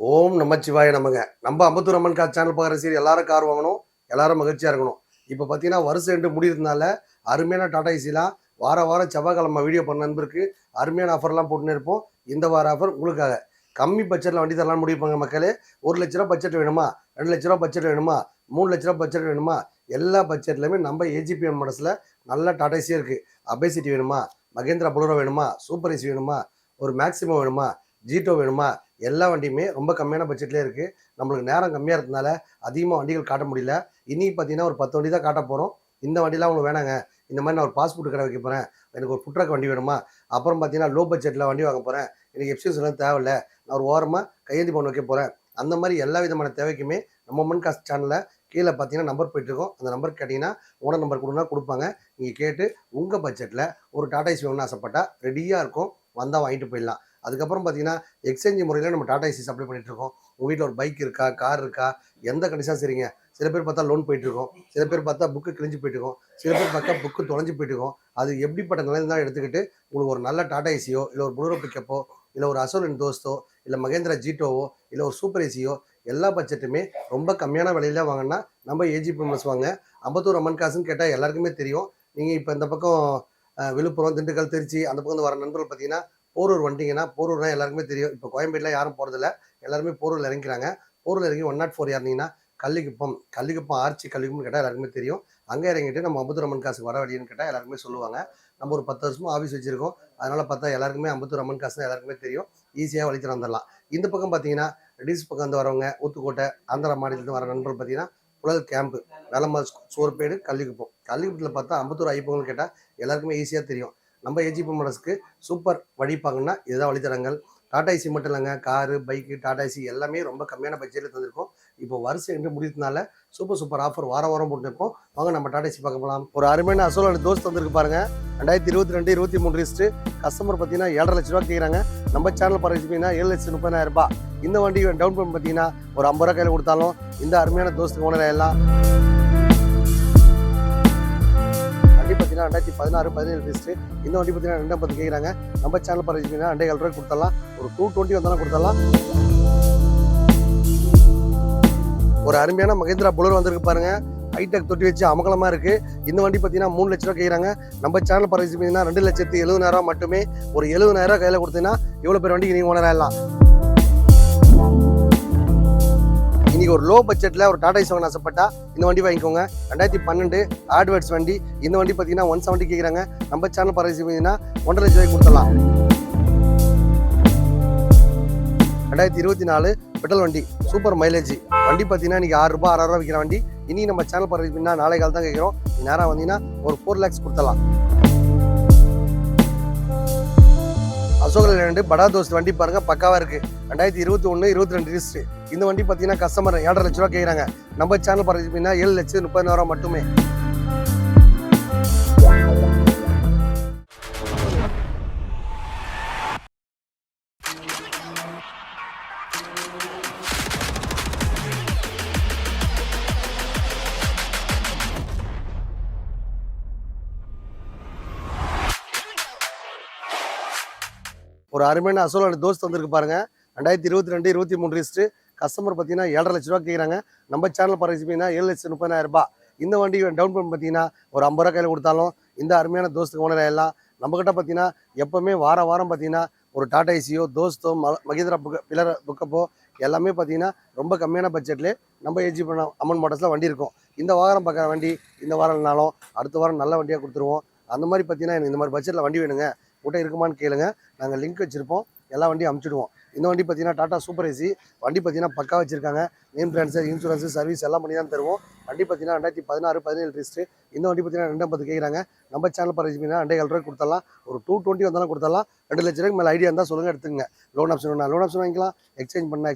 ஓம் நமச்சிவாய நமங்க. நம்ம அம்பத்தூர் அம்மன் சேனல் பார்க்குற சரி எல்லாரும் கார் வாங்கணும், எல்லாரும் மகிழ்ச்சியா இருக்கணும். இப்போ பார்த்தீங்கன்னா வருஷம் எண்டு முடியறதுனால அருமையான டாடா ஏசிலாம் வாரம் செவ்வாய்க்கிழமை வீடியோ பண்ண நண்பருக்கு அருமையான ஆஃபர்லாம் போட்டுன்னு இருப்போம். இந்த வார ஆஃபர் உங்களுக்காக. கம்மி பட்ஜெட்டில் வண்டி தரலாம்னு முடிவுப்பாங்க மக்களே. ₹1,00,000 பட்ஜெட் வேணுமா, ₹2,00,000 பட்ஜெட் வேணுமா, ₹3,00,000 பட்ஜெட் வேணுமா, எல்லா பட்ஜெட்லையுமே நம்ம ஏஜிபிஎன் மாடல்ஸில் நல்ல டாடா ஏசியே இருக்குது. அபேசிட்டி வேணுமா, மகேந்திரா புலரோ வேணுமா, சூப்பர் ஏசி வேணுமா, ஒரு மேக்ஸிமம் வேணுமா, ஜீட்டோ வேணுமா, எல்லா வண்டியுமே ரொம்ப கம்மியான பட்ஜெட்லேயே இருக்குது. நம்மளுக்கு நேரம் கம்மியாக இருக்கிறதுனால அதிகமாக வண்டிகள் காட்ட முடியல. இன்றைக்கி பார்த்தீங்கன்னா ஒரு 10 வண்டி தான் காட்ட போகிறோம். இந்த வண்டிலாம் உங்களுக்கு வேணாங்க, இந்த மாதிரி நான் ஒரு பாஸ்போர்ட் கடை வைக்க போகிறேன், எனக்கு ஒரு ஃபுட் ட்ரக் வண்டி வேணுமா, அப்புறம் பார்த்தீங்கன்னா லோ பட்ஜெட்டில் வண்டி வாங்க போகிறேன், எனக்கு எஃப்சிஎஸ்லாம் தேவையில்ல, நான் ஒரு ஓரமாக கையெழுதி பண்ண வைக்க போகிறேன், அந்த மாதிரி எல்லா விதமான தேவைக்குமே நம்ம அம்மன் காசு சேனலில் கீழே பார்த்தீங்கன்னா நம்பர் போயிட்டுருக்கோம். அந்த நம்பர் கேட்டிங்கன்னா ஓனர் நம்பர் கொடுங்கன்னா கொடுப்பாங்க. நீங்கள் கேட்டு உங்கள் பட்ஜெட்டில் ஒரு டாடா ஏசி வேணும்னு ஆசைப்பட்டால் ரெடியாக இருக்கும், வந்தால் வாங்கிட்டு போயிடலாம். அதுக்கப்புறம் பார்த்தீங்கன்னா எக்ஸ்சேஞ்ச் முறையில் நம்ம டாடா ஏசி சப்ளை பண்ணிகிட்ருக்கோம். உங்கள் வீட்டில் ஒரு பைக் இருக்கா, கார் இருக்கா, எந்த கண்டிஷனாக சரிங்க. சில பேர் பார்த்தா லோன் போயிட்டுருக்கோம், சில பேர் பார்த்தா புக்கு கிழிஞ்சு போயிட்டுருக்கோம், சில பேர் பார்த்தா புக்கு தொலைஞ்சு போயிட்டுருக்கோம். அது எப்படிப்பட்ட நிலையில் தான் எடுத்துக்கிட்டு உங்களுக்கு ஒரு நல்ல டாடா ஏசியோ, இல்லை ஒரு புளூரோ பிக்கப்போ, இல்லை ஒரு அசோலன் தோஸ்தோ, இல்லை மகேந்திரா ஜீட்டோவோ, இல்லை ஒரு சூப்பர் ஏசியோ, எல்லா பட்ஜெட்டுமே ரொம்ப கம்மியான விலையில வாங்கினா நம்ம ஏஜி ப்ரோமஸ் வாங்க. அம்பத்தூர் அம்மன் காசுன்னு கேட்டால் எல்லாருக்குமே தெரியும். நீங்கள் இப்போ இந்த பக்கம் விழுப்புரம், திண்டுக்கல், திருச்சி அந்த பக்கம் வர நண்பர்கள் பார்த்தீங்கன்னா போரூர் வந்துட்டிங்கன்னா, போரூர்னா எல்லாருக்குமே தெரியும். இப்போ கோயம்பேட்டில் யாரும் போகிறதில்ல, எல்லாருமே போரூரில் இறங்கிக்கிறாங்க. போரூரில் இறங்கி 104 ஏறினீங்கன்னா கள்ளிக்குப்பம் ஆர்ச்சி கள்ளிக்குப்பம்னு கேட்டால் எல்லாருக்குமே தெரியும். அங்கே இறங்கிட்டு நம்ம அம்பத்தூர் அம்மன் காசுக்கு வர வழின்னு கேட்டால் எல்லாருமே சொல்லுவாங்க. நம்ம ஒரு 10 வருஷமாக ஆஃபீஸ் வச்சுருக்கோம். அதனால் பார்த்தா எல்லாருக்குமே அம்பத்தூர் அம்மன் காசுனா எல்லாருக்குமே தெரியும். ஈஸியாக வழி வந்துடலாம். இந்த பக்கம் பார்த்தீங்கன்னா ரெடிஸ் பக்கம் வந்து வரவங்க, ஊத்துக்கோட்டை, ஆந்திரா மாநிலத்துலேருந்து வர நண்பர்கள் பார்த்தீங்கன்னா புழல் கேம்பு, வேலம்மா சோர்பேடு, கள்ளிக்குப்பத்தில் பார்த்தா அம்பத்தூர் ஐப்பங்கன்னு கேட்டால் எல்லாருக்குமே ஈஸியாக தெரியும். நம்ம ஏஜிபி மாடல்ஸ்க்கு சூப்பர் வழிப்பாங்கன்னா இதுதான் வழித்தடங்கள். டாடா ஏசி மட்டும் இல்லைங்க, காரு, பைக்கு, டாடா ஏசி எல்லாமே ரொம்ப கம்மியான பட்ஜெட்டில் தந்திருக்கோம். இப்போ வருஷம் என்று முடிக்கிறதுனால சூப்பர் ஆஃபர் வாரம் போட்டுருக்கோம். வாங்க நம்ம டாடா ஏசி பார்க்க போகலாம். ஒரு அருமையான அசோலன் தோஸ்த் வந்திருக்கு பாருங்க. 2022 23 ரிஜிஸ்ட்ரு. கஸ்டமர் பார்த்தீங்கன்னா ₹7.5 லட்சம் கேட்குறாங்க. நம்ம சேனல் பார்த்தீங்கன்னா ₹7,30,000. இந்த வண்டி டவுன் பேமெண்ட் பார்த்தீங்கன்னா ஒரு ₹50 கையில் கொடுத்தாலும் இந்த அருமையான தோஸ்துக்கு ஓனர் ஆயிடலாம். வண்டி பார்த்தீங்கன்னா 2016 17 ரிஜிஸ்ட்ரு. இந்த வண்டி பார்த்தீங்கன்னா 250 கேட்குறாங்க. நம்ம சேனல் பார்த்தீங்கன்னா ₹2,700 கொடுத்தலாம். ஒரு 220 வந்தாலும் கொடுத்தலாம். ஒரு அருமையான மகேந்திரா புலர் வந்திருக்கு பாருங்க. ஹைடெக் தொட்டி வச்சு அமகலமாக இருக்குது. இந்த வண்டி பார்த்தீங்கன்னா ₹3 லட்சம் கேட்குறாங்க. நம்ம சேனல் பார்த்தீங்கன்னா ₹2,70,000 மட்டுமே. ஒரு ₹70,000 கையில் கொடுத்தீங்கன்னா இவ்வளோ பேர் வண்டிக்கு நீங்கள் ஓனர் ஆயிடலாம். இன்னைக்கு ஒரு லோ பட்ஜெட்டில் ஒரு டாடா ஏசி வாங்க ஆசைப்பட்டா இந்த வண்டி வாங்கிக்கோங்க. 2012 ஆட்வர்ட்ஸ் வண்டி. இந்த வண்டி பார்த்தீங்கன்னா 170 கேட்குறாங்க. நம்ம சேனல் பார்த்தீங்கன்னா ₹1.5 லட்சம் கொடுத்தலாம். 2024 பெட்ரோல் வண்டி, சூப்பர் மைலேஜ் வண்டி பார்த்தீங்கன்னா இன்றைக்கி ₹6 ₹6 விற்கிற வண்டி. இனி நம்ம சேனல் பார்த்தீங்கன்னா நாளை கால் தான் கேட்குறோம். நேராக வந்தீங்கன்னா ஒரு 4 lakhs கொடுத்தலாம். அசோக் லேலண்ட் படா தோஸ்த் வண்டி பாருங்க, பக்காவாக இருக்குது. 2021 22 ரிஜிஸ்ட்ரு. இந்த வண்டி பார்த்தீங்கன்னா கஸ்டமர் ₹7.5 லட்சம் கேட்குறாங்க. நம்ம சேனல் பார்த்தீங்கன்னா ₹7,30,000 மட்டுமே. ஒரு அருமையான அசோலன் தோஸ்த் வந்திருக்கு பாருங்க. 2022 23 ரிஜிஸ்ட்ரு. கஸ்டமர் பார்த்தீங்கன்னா ₹7.5 லட்சம் கேட்குறாங்க. நம்ம சேனல் பார்த்தீங்கன்னா ₹7,30,000. இந்த வண்டி டவுன் பேமெண்ட் பார்த்தீங்கன்னா ஒரு ₹50 கையில் கொடுத்தாலும் இந்த அருமையான தோஸ்துக்கு ஓனர் ஆயிடலாம். நம்மக்கிட்ட பார்த்தீங்கன்னா எப்போவுமே வாரம் பார்த்தீங்கன்னா ஒரு டாடா ஏசியோ, தோஸ்தோ, மகேந்திரா புக்கப்போ எல்லாமே பார்த்தீங்கன்னா ரொம்ப கம்மியான பட்ஜெட்லேயே நம்ம ஏஜி அம்மன் மோட்டர்ஸில் வண்டி இருக்கும். இந்த வாரம் பார்க்குற வண்டி இந்த வாரம் இல்லைனாலும் அடுத்த வாரம் நல்ல வண்டியாக கொடுத்துருவோம். அந்த மாதிரி பார்த்தீங்கன்னா எனக்கு இந்த மாதிரி பட்ஜெட்டில் வண்டி வேணுங்க, கூட்டம் இருக்குமான்னு கேளுங்க. நாங்கள் லிங்க் வச்சுருப்போம், எல்லா வண்டியும் அமுச்சிடுவோம். இந்த வண்டி பார்த்தீங்கன்னா டாடா சூப்பர் ஏசி வண்டி பார்த்தீங்கன்னா பக்கா வச்சுருக்காங்க. நேம் ட்ரான்ஸ்ஃபர், இன்சூரன்ஸு, சர்வீஸ் எல்லாம் பண்ணி தான் தருவோம். வண்டி பார்த்தீங்கன்னா 2016 17 ரிஜிஸ்ட்ரு. இந்த வண்டி பார்த்தீங்கன்னா 250 கேட்குறாங்க. நம்ம சேனல் பார்த்தீங்கன்னா ₹2,700 கொடுத்தலாம். ஒரு 220 வந்தாலும் கொடுத்தலாம். ₹2 லட்சம் மேலே ஐடியா இருந்தால் சொல்லுங்கள், எடுத்துங்க. லோன் ஆப்ஷன் வேணா லோன் ஆப்ஷன் வாங்கிக்கலாம், எக்ஸ்சேஞ்ச்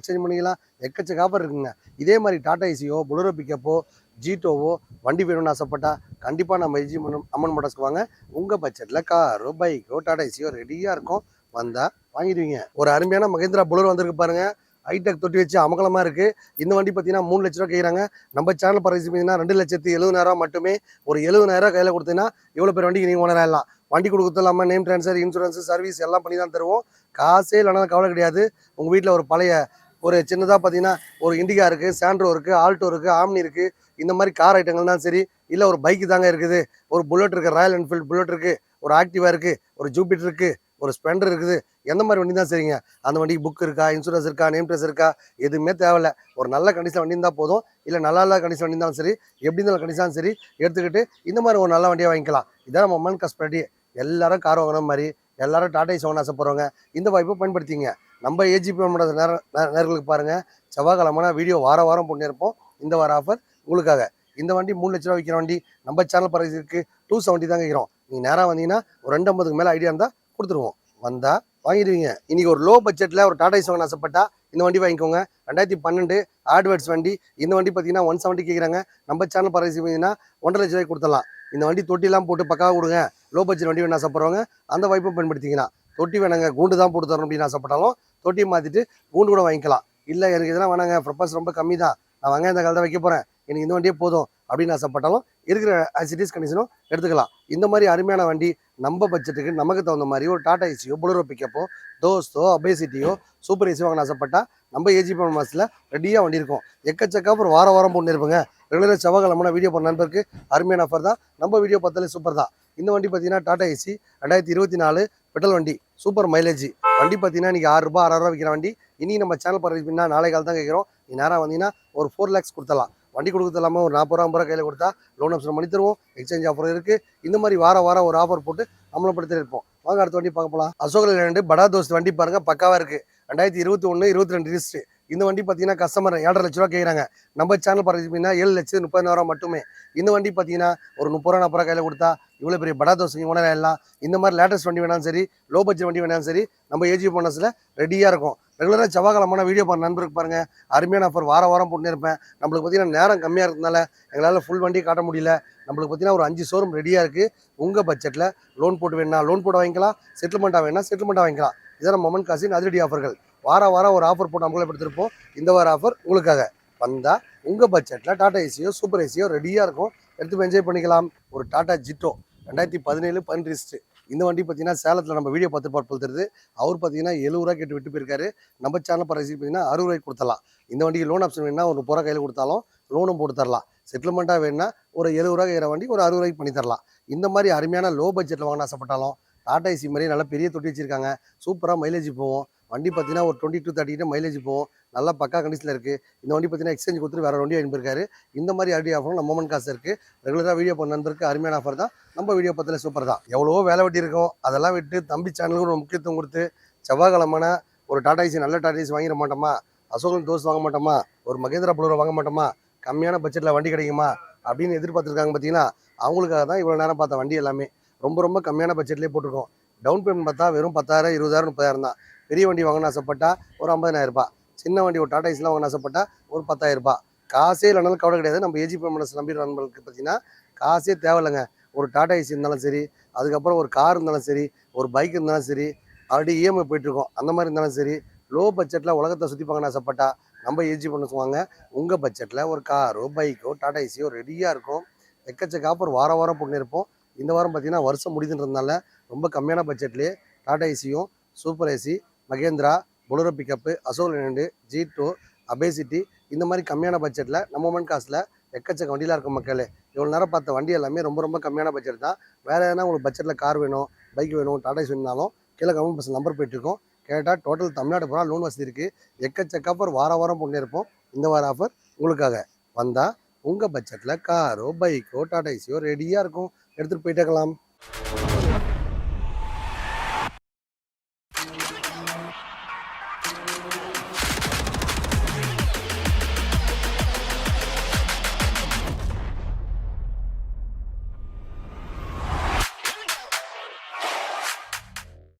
பண்ணிக்கலாம். எக்கச்சக்க ஆஃபர் இருக்குங்க. இதே மாதிரி டாடா ஏசியோ, புலரோ பிக்கப்போ, ஜீட்டோவோ வண்டி வேணும்னு ஆசைப்பட்டா கண்டிப்பாக நம்ம ஏஜி அம்மன் மோட்டர்ஸ்க்கு வாங்க. உங்கள் பட்ஜெட்டில் காரோ, பைக்கோ, டாடா ஏசியோ ரெடியாக இருக்கும், வந்தால் வாங்கிடுவீங்க. ஒரு அருமையான மகேந்திரா புலர் வந்திருக்கு பாருங்க. ஹைடெக் தொட்டி வச்சு அமகலமாக இருக்குது. இந்த வண்டி பார்த்தீங்கன்னா ₹3 லட்சம் கேட்குறாங்க. நம்ம சேனல் பார்த்தீங்கன்னா ₹2,70,000 மட்டுமே. ஒரு ₹70,000 கையில் கொடுத்தீங்கன்னா இவ்வளோ பேர் வண்டிக்கு நீங்கள் ஓனர் ஆயிடலாம். வண்டி கொடுக்குறது இல்லாமல் நேம் ட்ரான்ஸ்ஃபர், இன்சூரன்ஸு, சர்வீஸ் எல்லாம் பண்ணி தான் தருவோம். காசே இல்லைனா கவலை கிடையாது. உங்கள் வீட்டில் ஒரு பழைய ஒரு சின்னதாக பார்த்தீங்கன்னா ஒரு இண்டிகா இருக்குது, சாண்ட்ரோ இருக்குது, ஆல்டோ இருக்குது, ஆம்னி இருக்குது. இந்த மாதிரி கார் ஐட்டங்கள் தான் சரி, இல்லை ஒரு பைக்கு தாங்க இருக்குது, ஒரு புல்லட் இருக்குது, ராயல் என்ஃபீல்டு புல்லட் இருக்குது, ஒரு ஆக்டிவா இருக்குது, ஒரு ஜூபிட்டர் இருக்குது, ஒரு ஸ்ப்ளெண்டர் இருக்குது. எந்த மாதிரி வண்டி தான் சரிங்க. அந்த வண்டிக்கு புக் இருக்கா, இன்சூரன்ஸ் இருக்கா, நேம் ட்ரெஸ் இருக்கா, எதுவுமே தேவையில்ல. ஒரு நல்ல கண்டிஷன் வண்டி இருந்தால் போதும். இல்லை நல்லா இல்லாத கண்டிஷன் வண்டி இருந்தாலும் சரி, எப்படி இருந்தாலும் கண்டிஷன் சரி எடுத்துக்கிட்டு இந்த மாதிரி ஒரு நல்ல வண்டியை வாங்கிக்கலாம். இதான் நம்ம மன் காஸ்பெரிட்டி. எல்லாரும் கார் வாங்கின மாதிரி எல்லாரும் டாடா ஏசி வாங்க ஆசைப்படுறவங்க இந்த வாய்ப்பை பயன்படுத்திங்க. நம்ம ஏஜிபி நேர்களுக்கு பாருங்க, செவ்வாய்க்கிழமை வீடியோ வார வாரம் போட்டுருப்போம். இந்த வார ஆஃபர் உங்களுக்காக. இந்த வண்டி 3 லட்ச ரூபா விற்கிற வண்டி நம்ம சேனல் பரிசுக்கு 270 தாங்க விற்கிறோம். நீங்கள் நேராக வந்தீங்கன்னா ஒரு 250க்கு மேலே ஐடியா இருந்தால் கொடுத்துருவோம். வந்தால் வாங்கிடுவீங்க. இன்னைக்கு ஒரு லோ பட்ஜெட்டில் ஒரு டாடா ஏசி வாங்க ஆசைப்பட்டா இந்த வண்டி வாங்கிக்கோங்க. 2012 ஆட்வர்ட்ஸ் வண்டி. இந்த வண்டி பார்த்தீங்கன்னா 170 கேட்குறாங்க. நம்ம சேனல் பரிசு பார்த்தீங்கன்னா 1.5 லட்ச ரூபாய்க்கு கொடுத்துடலாம். இந்த வண்டி தொட்டிலாம் போட்டு பக்காவாக கொடுங்க. லோ பட்ஜெட் வண்டி வேணும் ஆசைப்படுறவங்க அந்த வாய்ப்பை பயன்படுத்திக்கலாம். தொட்டி வேணாங்க, கூண்டு தான் போட்டு தரணும் அப்படின்னு ஆசைப்பட்டாலும் தொட்டியை மாற்றிட்டு கூண்டு கூட வாங்கிக்கலாம். இல்லை எனக்கு இதெல்லாம் வேணாங்க, ப்ரப்பஸ் ரொம்ப கம்மி தான், நான் வாங்க இந்த காலத்தை வைக்க போகிறேன், எனக்கு இந்த வண்டியே போதும் அப்படின்னு ஆசைப்பட்டாலும் இருக்கிற ஆசிட்டிஸ் கண்டிஷனும் எடுத்துக்கலாம். இந்த மாதிரி அருமையான வண்டி நம்ம பட்ஜெட்டுக்கு நமக்கு தகுந்த மாதிரி ஒரு டாடா ஏசியோ, புலரோ பிக்கப்போ, தோஸ்தோ, அபேசிட்டியோ, சூப்பர் ஏசி வாங்கின ஆசைப்பட்டா நம்ம ஏஜிபி மாதத்தில் ரெடியாக வண்டி இருக்கும். எக்கச்சக்க ஒரு வார வாரம் போட்டு இருப்பேங்க. ரெகுலராக செவ்வாய்க்கிழமை வீடியோ பண்ண நண்பருக்கு அருமையான ஆஃபர் தான். நம்ம வீடியோ பார்த்தாலே சூப்பர் தான். இந்த வண்டி பார்த்தீங்கன்னா டாடா ஏசி 2024 பெட்ரோல் வண்டி, சூப்பர் மைலேஜ் வண்டி. பார்த்தீங்கன்னா இன்றைக்கி 6 ரூபா 6 ரூபா விற்கிற வண்டி. இனி நம்ம சேனல் பரவாயில்லைன்னா நாளை கால் தான் கேட்குறோம். நீ நேராக வந்தீங்கன்னா ஒரு 4 lakhs கொடுத்தலாம். வண்டி கொடுக்குறது இல்லாமல் ஒரு 40 ரூபா 50 ரூபா கையில் கொடுத்தா லோன் ஆப்ஷன் பண்ணி தருவோம். எக்ஸ்சேஞ்ச் ஆஃபர் இருக்குது. இந்த மாதிரி வார வாரம் ஒரு ஆஃபர் போட்டு அமலப்படுத்திட்டு இருப்போம். வாங்க அடுத்த வண்டி பார்க்க போகலாம். அசோக் லேலண்ட் படா தோஸ்த் வண்டி பாருங்கள், பக்காவாக இருக்குது. 2021 22 ரிஜிஸ்ட்ரு. இந்த வண்டி பார்த்தீங்கன்னா கஸ்டமர் 7.5 லட்ச ரூபா கேட்குறாங்க. நம்ம சேனல் பார்த்தீங்கன்னா 7,30,000 மட்டுமே. இந்த வண்டி பார்த்தீங்கன்னா ஒரு 30 ரூபா 40 ரூபா கையில் கொடுத்தா இவ்வளோ பெரிய படா தோசை உணர எல்லாம். இந்த மாதிரி லேட்டஸ்ட் வண்டி வேணாலும் சரி, லோ பட்ஜெட் வண்டி வேணாலும் சரி, நம்ம ஏஜி போனஸில் ரெடியாக இருக்கும். ரெகுலராக செவ்வாய்க்கிழமை வீடியோ பண்ண நண்பருக்கு பாருங்கள், அருமையான ஆஃபர் வார வாரம் போட்டு இருப்பேன். நம்மளுக்கு பார்த்தீங்கன்னா நேரம் கம்மியாக இருக்கிறதுனால எங்களால் ஃபுல் வண்டி காட்ட முடியல. நம்மளுக்கு பார்த்தீங்கன்னா ஒரு 5 ஷோரூம் ரெடியாக இருக்குது. உங்கள் பட்ஜெட்டில் லோன் போட்டு வேணா லோன் போட்டு வாங்கிக்கலாம், செட்டில்மெண்ட்டாக வேணா செட்டில்மெண்ட்டாக வாங்கிக்கலாம். இதான் மொமன் காசின் அதிரடி ஆஃபர்கள். வார வாரம் ஒரு ஆஃபர் போட்டு அமல்படுத்திருப்போம். இந்த வார ஆஃபர் உங்களுக்காக. வந்தால் உங்கள் பட்ஜெட்டில் டாடா ஏசியோ, சூப்பர் ஏசியோ ரெடியாக இருக்கும். எடுத்து என்ஜாய் பண்ணிக்கலாம். ஒரு டாடா ஜிட்டோ 2017 12 இந்த வண்டி பார்த்தீங்கன்னா சேலத்தில் நம்ம வீடியோ பார்த்து பார்த்துருது. அவர் பார்த்தீங்கன்னா 70 ரூபா கேட்டு விட்டு போயிருக்காரு. நம்ம சேனல் பரிசு பார்த்தீங்கன்னா 60 ரூபாய்க்கு கொடுத்தலாம். இந்த வண்டிக்கு லோன் ஆப்ஷன் வேணுன்னா ஒரு 30 ரூபா கையில் கொடுத்தாலும் லோனும் போட்டு தரலாம். செட்டில்மெண்ட்டாக வேணுன்னா ஒரு 70 ரூபா கேட்குற வண்டி ஒரு 60 ரூபாய்க்கு பண்ணி தரலாம். இந்த மாதிரி அருமையான லோ பட்ஜெட்டில் வாங்கின ஆசைப்பட்டாலும் டாடா ஏசி மாதிரி நல்லா பெரிய தொட்டி வச்சிருக்காங்க. சூப்பராக மைலேஜ் போகும். வண்டி பார்த்தீங்கன்னா ஒரு 20 to 30 மைலேஜ் போகும். நல்லா பக்கா கண்டிஷனில் இருக்குது. இந்த வண்டி பார்த்தீங்கன்னா எக்ஸ்சேஞ்ச் கொடுத்துட்டு வேறு வண்டி வாங்கியிருக்காரு. இந்த மாதிரி அடி ஆஃபரும் நம்ம மொமன் காசு இருக்குது. ரெகுலராக வீடியோ பண்ண நண்பருக்கு அருமையான ஆஃபர் தான். நம்ம வீடியோ பார்த்தாலே சூப்பர் தான். எவ்வளவோ வேலை வெட்டி இருக்கும், அதெல்லாம் விட்டு தம்பி சேனலுக்கு ஒரு முக்கியத்துவம் கொடுத்து செவ்வாய்க்கிழமை ஒரு டாடா ஏசி நல்ல டாடா ஏசி வாங்கிட மாட்டோமா, அசோகன் தோஸ் வாங்க மாட்டோமா, ஒரு மகேந்திரா புலரோ வாங்க மாட்டோமா, கம்மியான பட்ஜெட்டில் வண்டி கிடைக்குமா அப்படின்னு எதிர்பார்த்துருக்காங்க. பார்த்தீங்கன்னா அவங்களுக்காக தான் இவ்வளோ நேரம் பார்த்த வண்டி எல்லாமே ரொம்ப ரொம்ப கம்மியான பட்ஜெட்லேயே போட்டிருக்கோம். டவுன் பேமெண்ட் பார்த்தா வெறும் 10,000 20,000 30,000 தான். பெரிய வண்டி வாங்கணும்னு ஆசைப்பட்டா ஒரு 50,000 ரூபாய். சின்ன வண்டி ஒரு டாடா ஏசிலாம் வாங்கணும்னு ஆசைப்பட்டா ஒரு 10,000 ரூபாய். காசே இல்லைனாலும் கவலை கிடையாது. நம்ம ஏஜி பேமெண்ட்ஸ் நம்பிட்டு நண்பர்களுக்கு பார்த்தீங்கன்னா காசே தேவையில்லைங்க. ஒரு டாடா ஏசி இருந்தாலும் சரி, அதுக்கப்புறம் ஒரு கார் இருந்தாலும் சரி, ஒரு பைக் இருந்தாலும் சரி, ஆல்ரெடி இஎம்ஐ போயிட்டுருக்கோம், அந்த மாதிரி இருந்தாலும் சரி, லோ பட்ஜெட்டில் உலகத்தை சுற்றி பார்க்கணும்னு ஆசைப்பட்டா நம்ம ஏஜி பண்ணுவாங்க. உங்கள் பட்ஜெட்டில் ஒரு காரோ பைக்கோ டாடா ஏசியோ ரெடியாக இருக்கும். எக்கச்சக்க ஆஃபர் வார வாரம் போட்டு இருப்போம். இந்த வாரம் பார்த்தீங்கன்னா வருஷம் முடிதுன்றதுனால ரொம்ப கம்மியான பட்ஜெட்லேயே டாடா ஏசியும், super ace, Mahindra, Bolero pickup, Ashok Leyland, Jeeto, அபேசிட்டி இந்த மாதிரி கம்மியான பட்ஜெட்டில் நம்ம மொமன் காசில் எக்கச்சக்க வண்டியெலாம் இருக்கும் மக்களே. இவ்வளோ நேரம் பார்த்த வண்டி எல்லாமே ரொம்ப ரொம்ப கம்மியான பட்ஜெட் தான். வேறு எதனா உங்களுக்கு பட்ஜெட்டில் கார் வேணும், பைக் வேணும், டாடா ஏசி வேணுனாலும் கீழே கமெண்ட் பாக்ஸ் நம்பர் போயிட்டுருக்கோம். கேட்டால் டோட்டல் தமிழ்நாடு பூரா லோன் வசதி இருக்குது. எக்கச்சக்க ஆஃபர் வார வாரம் போட்டு இருப்போம். இந்த வார ஆஃபர் உங்களுக்காக. வந்தால் உங்கள் பட்ஜெட்டில் காரோ பைக்கோ டாடா ஏசியோ ரெடியாக இருக்கும். எடுத்துகிட்டு போயிட்டே இருக்கலாம்.